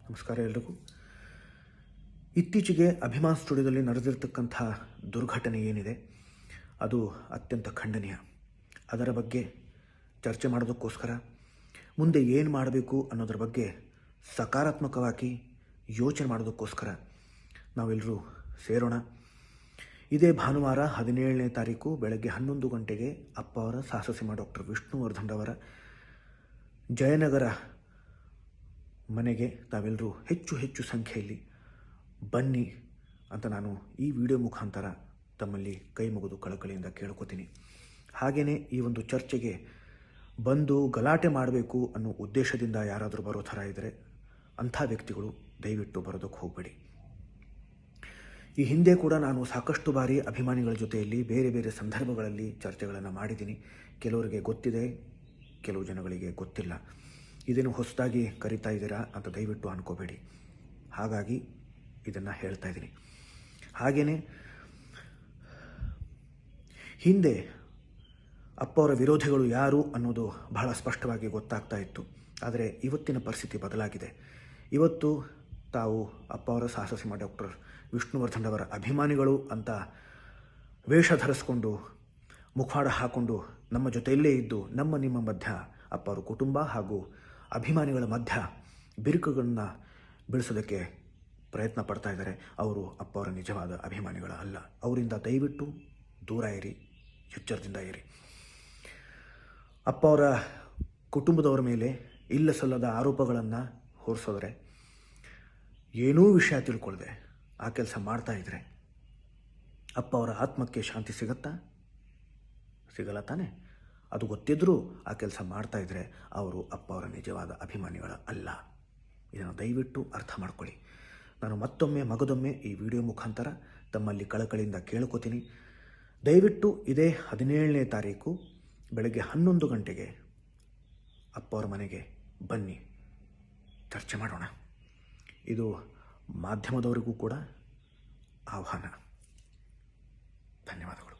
ನಮಸ್ಕಾರ ಎಲ್ರಿಗೂ. ಇತ್ತೀಚೆಗೆ ಅಭಿಮಾನ್ ಸ್ಟುಡಿಯೋದಲ್ಲಿ ನಡೆದಿರ್ತಕ್ಕಂಥ ದುರ್ಘಟನೆ ಏನಿದೆ ಅದು ಅತ್ಯಂತ ಖಂಡನೀಯ. ಅದರ ಬಗ್ಗೆ ಚರ್ಚೆ ಮಾಡೋದಕ್ಕೋಸ್ಕರ ಮುಂದೆ ಏನು ಮಾಡಬೇಕು ಅನ್ನೋದ್ರ ಬಗ್ಗೆ ಸಕಾರಾತ್ಮಕವಾಗಿ ಯೋಚನೆ ಮಾಡೋದಕ್ಕೋಸ್ಕರ ನಾವೆಲ್ಲರೂ ಸೇರೋಣ. ಇದೇ ಭಾನುವಾರ 17ನೇ ತಾರೀಕು ಬೆಳಗ್ಗೆ 11 ಗಂಟೆಗೆ ಅಪ್ಪ ಅವರ ಸಾಹಸಸಿಂಹ ಡಾಕ್ಟರ್ ವಿಷ್ಣುವರ್ಧನ್ ಅವರ ಜಯನಗರ ಮನೆಗೆ ತಾವೆಲ್ಲರೂ ಹೆಚ್ಚು ಸಂಖ್ಯೆಯಲ್ಲಿ ಬನ್ನಿ ಅಂತ ನಾನು ಈ ವಿಡಿಯೋ ಮುಖಾಂತರ ತಮ್ಮಲ್ಲಿ ಕೈ ಮುಗಿದು ಕಳಕಳಿಯಿಂದ ಕೇಳ್ಕೊತೀನಿ. ಹಾಗೆಯೇ ಈ ಒಂದು ಚರ್ಚೆಗೆ ಬಂದು ಗಲಾಟೆ ಮಾಡಬೇಕು ಅನ್ನೋ ಉದ್ದೇಶದಿಂದ ಯಾರಾದರೂ ಬರೋ ಥರ ಇದ್ದರೆ ಅಂಥ ವ್ಯಕ್ತಿಗಳು ದಯವಿಟ್ಟು ಬರೋದಕ್ಕೆ ಹೋಗಬೇಡಿ. ಈ ಹಿಂದೆ ಕೂಡ ನಾನು ಸಾಕಷ್ಟು ಬಾರಿ ಅಭಿಮಾನಿಗಳ ಜೊತೆಯಲ್ಲಿ ಬೇರೆ ಬೇರೆ ಸಂದರ್ಭಗಳಲ್ಲಿ ಚರ್ಚೆಗಳನ್ನು ಮಾಡಿದ್ದೀನಿ. ಕೆಲವರಿಗೆ ಗೊತ್ತಿದೆ, ಕೆಲವು ಜನಗಳಿಗೆ ಗೊತ್ತಿಲ್ಲ. ಇದೇನು ಹೊಸದಾಗಿ ಕರಿತಾ ಇದ್ದೀರಾ ಅಂತ ದಯವಿಟ್ಟು ಅನ್ಕೋಬೇಡಿ. ಹಾಗಾಗಿ ಇದನ್ನು ಹೇಳ್ತಾ ಇದ್ದೀನಿ. ಹಾಗೆಯೇ ಹಿಂದೆ ಅಪ್ಪ ಅವರ ವಿರೋಧಿಗಳು ಯಾರು ಅನ್ನೋದು ಬಹಳ ಸ್ಪಷ್ಟವಾಗಿ ಗೊತ್ತಾಗ್ತಾ ಇತ್ತು. ಆದರೆ ಇವತ್ತಿನ ಪರಿಸ್ಥಿತಿ ಬದಲಾಗಿದೆ. ಇವತ್ತು ತಾವು ಅಪ್ಪ ಅವರ ಸಾಹಸಸಿಂಹ ಡಾಕ್ಟರ್ ವಿಷ್ಣುವರ್ಧನ್ ಅವರ ಅಭಿಮಾನಿಗಳು ಅಂತ ವೇಷ ಧರಿಸ್ಕೊಂಡು ಮುಖವಾಡ ಹಾಕ್ಕೊಂಡು ನಮ್ಮ ಜೊತೆಯಲ್ಲೇ ಇದ್ದು ನಿಮ್ಮ ಮಧ್ಯ ಅಪ್ಪ ಅವರ ಕುಟುಂಬ ಹಾಗೂ ಅಭಿಮಾನಿಗಳ ಮಧ್ಯ ಬಿರುಕುಗಳನ್ನು ಬಿಡಿಸೋದಕ್ಕೆ ಪ್ರಯತ್ನ ಪಡ್ತಾ ಇದ್ದಾರೆ. ಅವರು ಅಪ್ಪ ಅವರ ನಿಜವಾದ ಅಭಿಮಾನಿಗಳ ಅಲ್ಲ. ಅವರಿಂದ ದಯವಿಟ್ಟು ದೂರ ಇರಿ, ಎಚ್ಚರದಿಂದ ಇರಿ. ಅಪ್ಪ ಅವರ ಕುಟುಂಬದವರ ಮೇಲೆ ಇಲ್ಲ ಸಲ್ಲದ ಆರೋಪಗಳನ್ನು ಹೊರಿಸೋದ್ರೆ, ಏನೂ ವಿಷಯ ತಿಳ್ಕೊಳ್ಳದೆ ಆ ಕೆಲಸ ಮಾಡ್ತಾ ಇದ್ರೆ ಅಪ್ಪ ಅವರ ಆತ್ಮಕ್ಕೆ ಶಾಂತಿ ಸಿಗಲ್ಲ ತಾನೆ? ಅದು ಗೊತ್ತಿದ್ದರೂ ಆ ಕೆಲಸ ಮಾಡ್ತಾ ಇದ್ದರೆ ಅವರು ಅಪ್ಪ ಅವರ ನಿಜವಾದ ಅಭಿಮಾನಿಗಳ ಅಲ್ಲ. ಇದನ್ನು ದಯವಿಟ್ಟು ಅರ್ಥ ಮಾಡ್ಕೊಳ್ಳಿ. ನಾನು ಮಗದೊಮ್ಮೆ ಈ ವಿಡಿಯೋ ಮುಖಾಂತರ ತಮ್ಮಲ್ಲಿ ಕಳಕಳಿಯಿಂದ ಕೇಳ್ಕೊತೀನಿ. ದಯವಿಟ್ಟು ಇದೇ 17ನೇ ತಾರೀಕು ಬೆಳಗ್ಗೆ 11 ಗಂಟೆಗೆ ಅಪ್ಪ ಅವರ ಮನೆಗೆ ಬನ್ನಿ, ಚರ್ಚೆ ಮಾಡೋಣ. ಇದು ಮಾಧ್ಯಮದವರಿಗೂ ಕೂಡ ಆಹ್ವಾನ. ಧನ್ಯವಾದಗಳು.